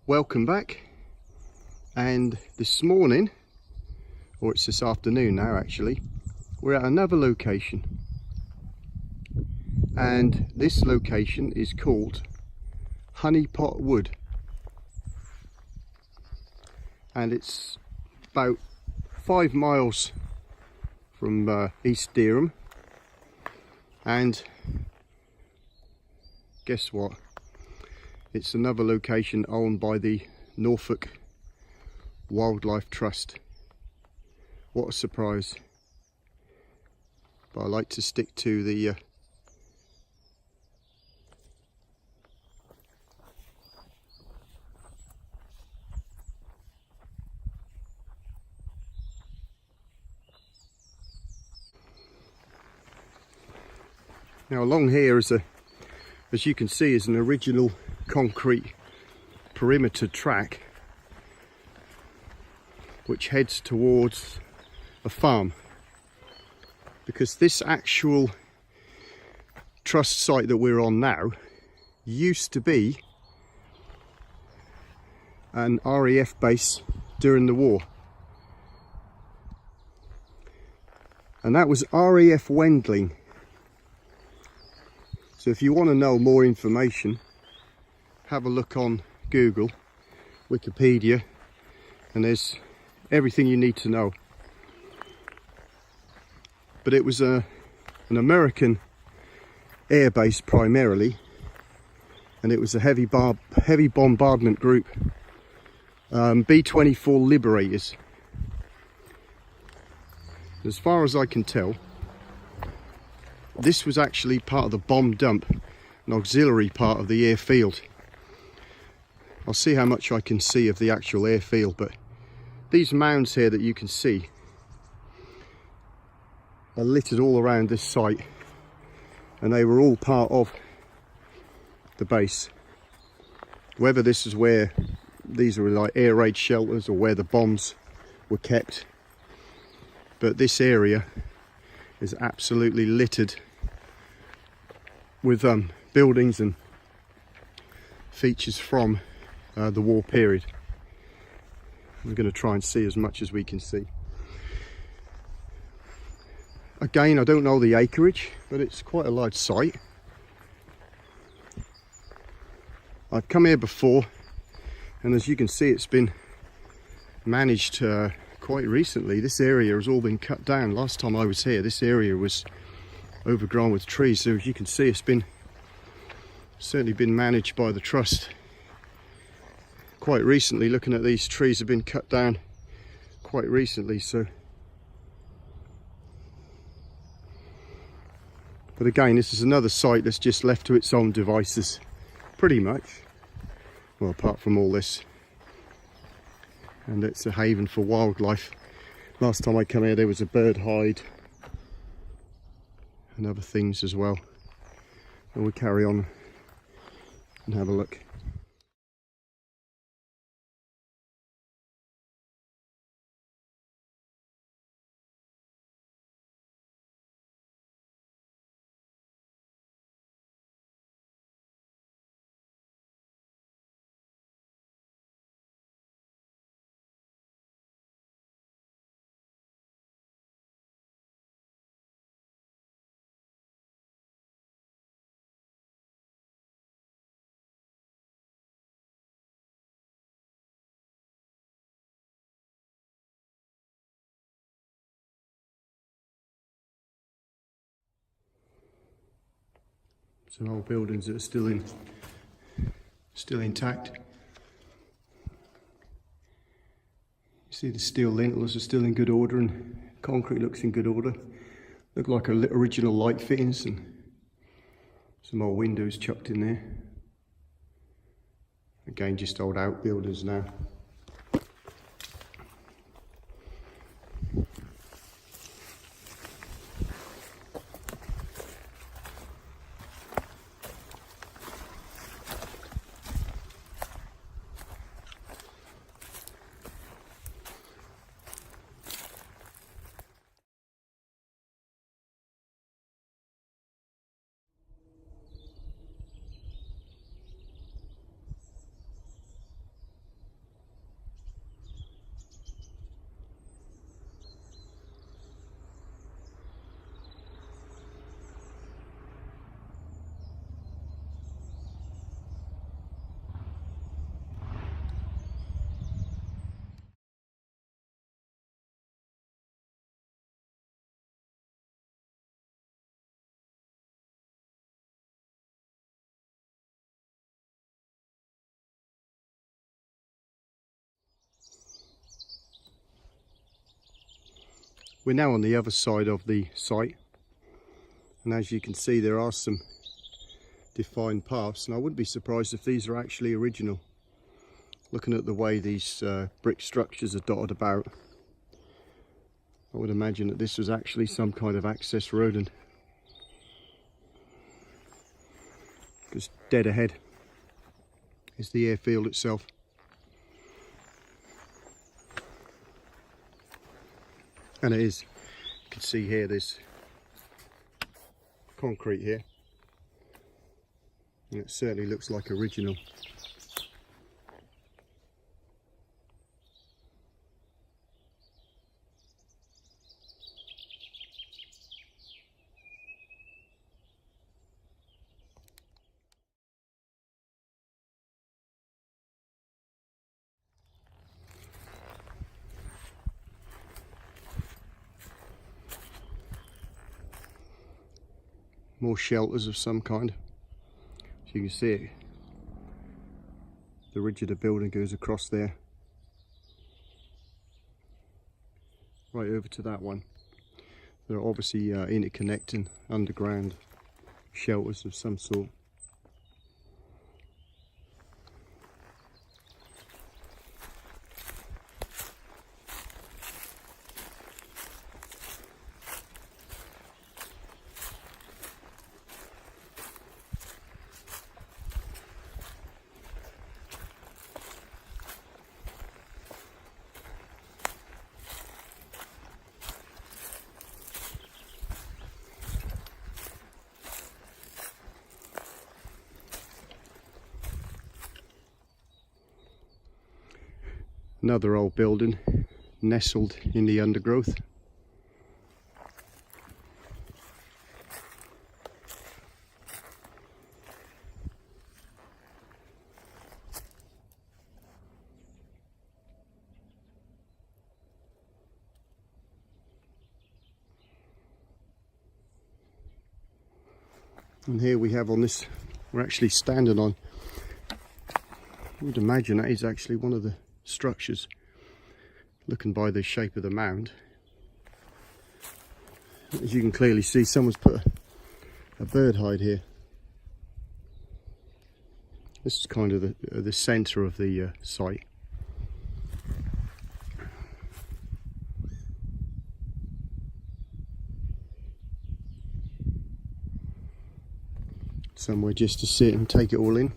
Welcome back. And this morning, or it's this afternoon now actually, we're at another location, and this location is called Honeypot Wood, and it's about 5 miles from East Dereham. And guess what, it's another location owned by the Norfolk Wildlife Trust. What a surprise. But I like to stick to the now along here is as you can see, is an original concrete perimeter track which heads towards a farm, because this actual trust site that we're on now used to be an RAF base during the war, and that was RAF Wendling. So if you want to know more information, have a look on Google, Wikipedia, and there's everything you need to know. But it was an American air base primarily, and it was a heavy bombardment group, B-24 Liberators. As far as I can tell, this was actually part of the bomb dump, an auxiliary part of the airfield. I'll see how much I can see of the actual airfield, but these mounds here that you can see are littered all around this site, and they were all part of the base. Whether this is where these were like air raid shelters or where the bombs were kept, but this area is absolutely littered with buildings and features from the war period. We're going to try and see as much as we can see. Again, I don't know the acreage, but it's quite a large site. I've come here before, and as you can see, it's been managed quite recently. This area has all been cut down. Last time I was here, this area was overgrown with trees, so as you can see, it's certainly been managed by the trust quite recently. Looking at these trees have been cut down quite recently, so but again, this is another site that's just left to its own devices pretty much, well, apart from all this, and it's a haven for wildlife. Last time I came here there was a bird hide and other things as well, and we'll carry on and have a look. Some old buildings that are still intact. You see the steel lintels are still in good order, and concrete looks in good order. Look like original light fittings, and some old windows chucked in there. Again, just old outbuildings now. We're now on the other side of the site, and as you can see there are some defined paths, and I wouldn't be surprised if these are actually original. Looking at the way these brick structures are dotted about, I would imagine that this was actually some kind of access road, and because dead ahead is the airfield itself. And it is, you can see here there's concrete here, and it certainly looks like original. More shelters of some kind. So you can see it. The ridge of the building goes across there, right over to that one. They're obviously interconnecting underground shelters of some sort. Another old building nestled in the undergrowth. And here we have on this, we're actually standing on, I would imagine that is actually one of the structures, looking by the shape of the mound. As you can clearly see, someone's put a bird hide here. This is kind of the centre of the site. Somewhere just to sit and take it all in.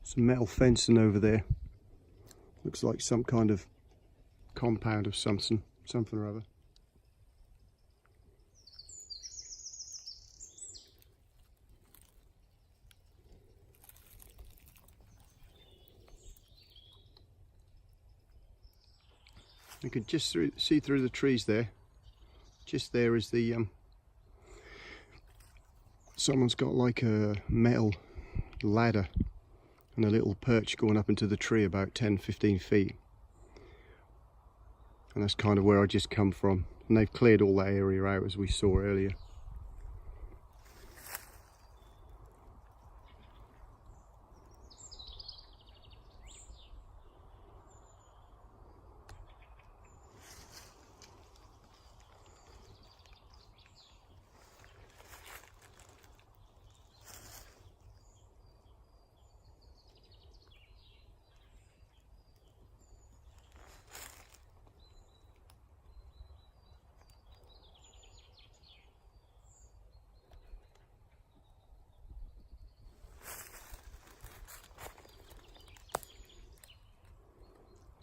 Some metal fencing over there. Looks like some kind of compound of something or other. You can just see through the trees there. Just there is the someone's got like a metal ladder and a little perch going up into the tree about 10-15 feet, and that's kind of where I just come from, and they've cleared all that area out as we saw earlier.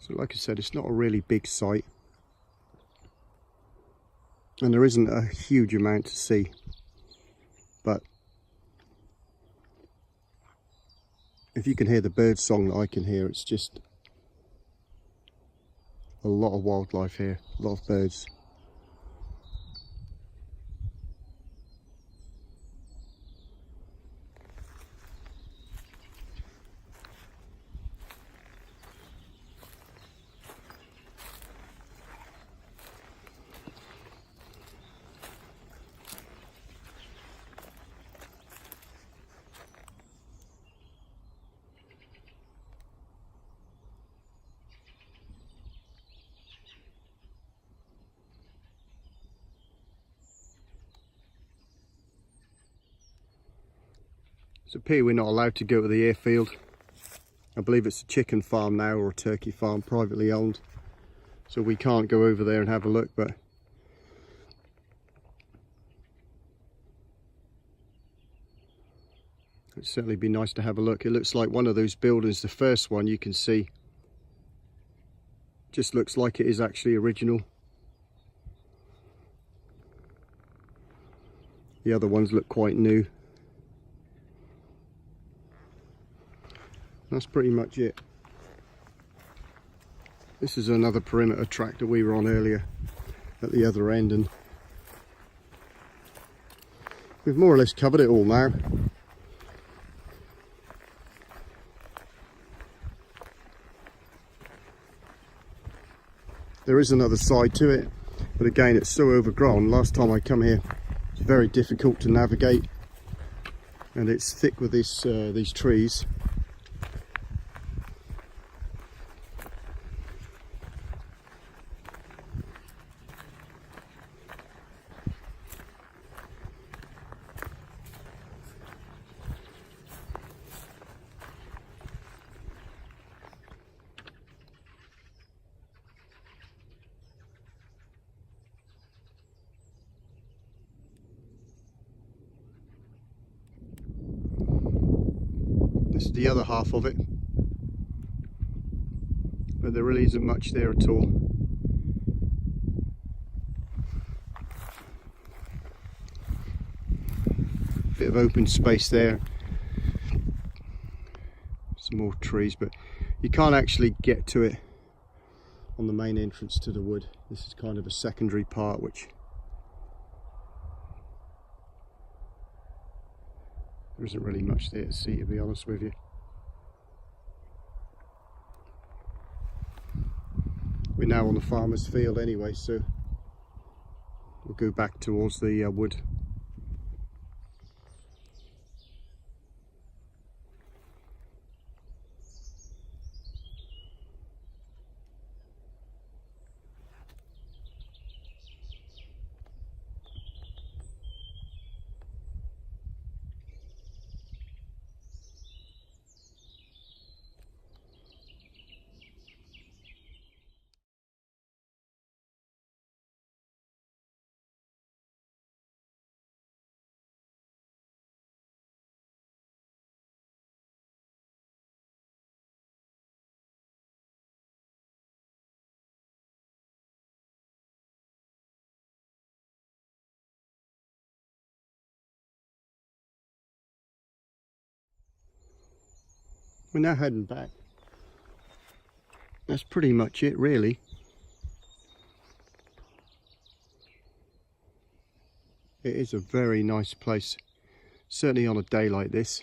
So like I said, it's not a really big site, and there isn't a huge amount to see, but if you can hear the bird song that I can hear, it's just a lot of wildlife here, a lot of birds. So up here we're not allowed to go to the airfield. I believe it's a chicken farm now, or a turkey farm, privately owned. So we can't go over there and have a look, but it'd certainly be nice to have a look. It looks like one of those buildings, the first one you can see, just looks like it is actually original. The other ones look quite new. That's pretty much it. This is another perimeter track that we were on earlier at the other end, and we've more or less covered it all now. There is another side to it, but again it's so overgrown. Last time I come here, it's very difficult to navigate, and it's thick with these trees. This is the other half of it, but there really isn't much there at all. Bit of open space there, some more trees, but you can't actually get to it on the main entrance to the wood. This is kind of a secondary part, which there isn't really much there to see, to be honest with you. We're now on the farmer's field anyway, so we'll go back towards the wood. We're now heading back. That's pretty much it, really. It is a very nice place, certainly on a day like this.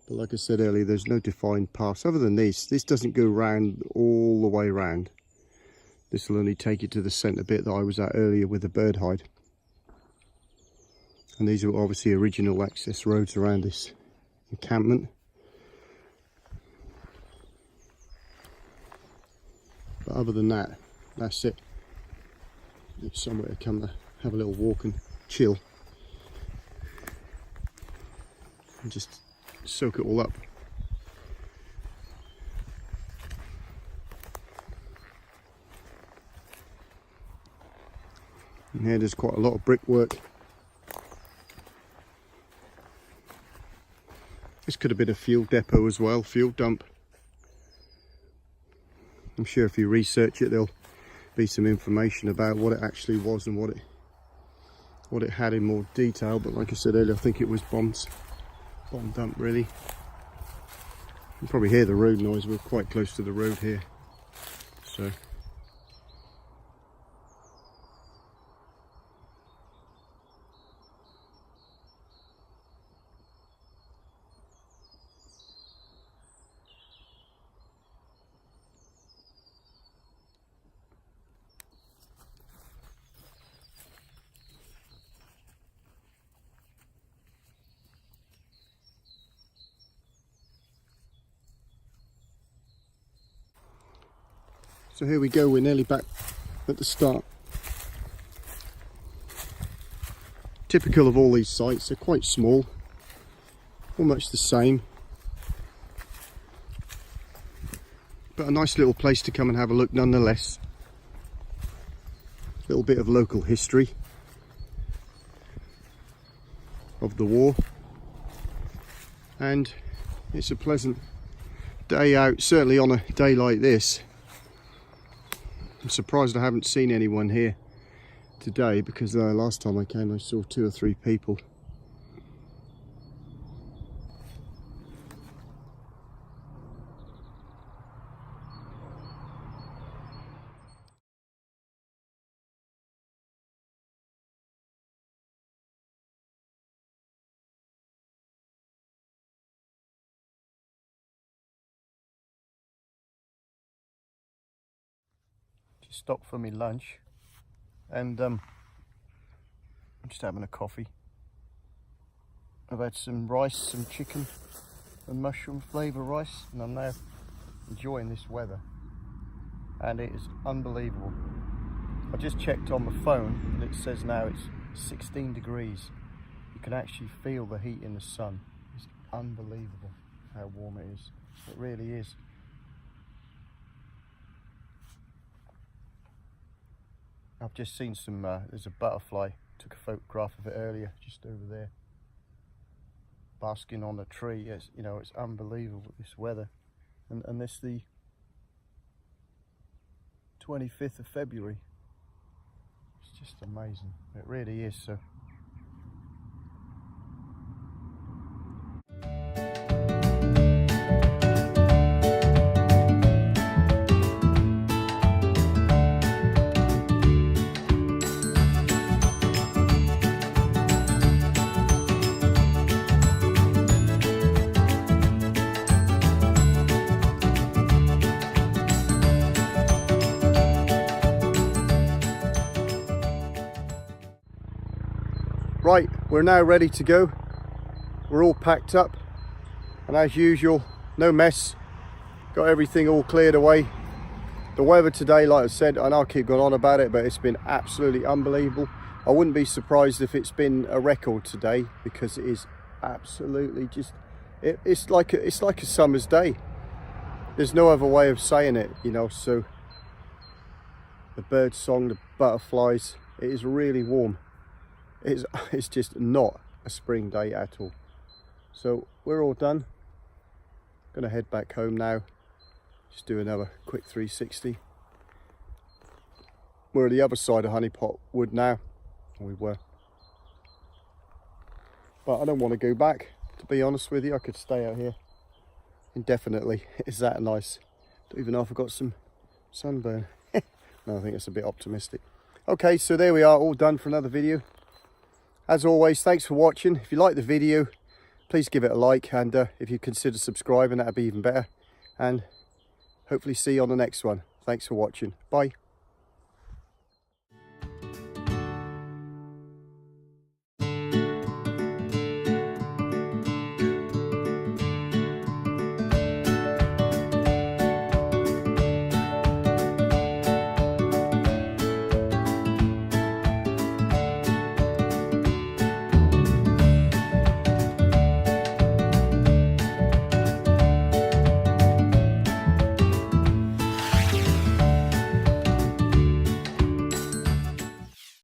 But like I said earlier, there's no defined paths other than this. This doesn't go round all the way round. This will only take you to the centre bit that I was at earlier with the bird hide. And these are obviously original access roads around this encampment. But other than that, that's it. It's somewhere to come to have a little walk and chill. And just soak it all up. And here there's quite a lot of brickwork. This could have been a fuel depot as well, fuel dump. I'm sure if you research it, there'll be some information about what it actually was and what it had in more detail. But like I said earlier, I think it was bomb dump, really. You can probably hear the road noise. We're quite close to the road here, so here we go, we're nearly back at the start. Typical of all these sites, they're quite small, all much the same, but a nice little place to come and have a look nonetheless. A little bit of local history of the war, and it's a pleasant day out, certainly on a day like this. I'm surprised I haven't seen anyone here today, because last time I came I saw 2 or 3 people. Just stopped for me lunch, and I'm just having a coffee. I've had some rice, some chicken and mushroom flavour rice, and I'm now enjoying this weather, and it is unbelievable. I just checked on my phone and it says now it's 16 degrees. You can actually feel the heat in the sun. It's unbelievable how warm it is. It really is. I've just seen some, there's a butterfly, took a photograph of it earlier, just over there, basking on a tree. It's, you know, it's unbelievable, this weather. And this the 25th of February. It's just amazing, it really is. So right, we're now ready to go. We're all packed up, and as usual, no mess. Got everything all cleared away. The weather today, like I said, I know I keep going on about it, but it's been absolutely unbelievable. I wouldn't be surprised if it's been a record today, because it is absolutely just, it's like a summer's day. There's no other way of saying it, you know. So the bird song, the butterflies, it is really warm. It's just not a spring day at all. So we're all done. Gonna head back home now. Just do another quick 360. We're at the other side of Honeypot Wood now. We were. But I don't want to go back, to be honest with you. I could stay out here indefinitely. It's that nice. Don't even know if I've got some sunburn. No, I think it's a bit optimistic. Okay, so there we are, all done for another video. As always, thanks for watching. If you like the video, please give it a like, and if you consider subscribing, that'd be even better. And hopefully see you on the next one. Thanks for watching. Bye.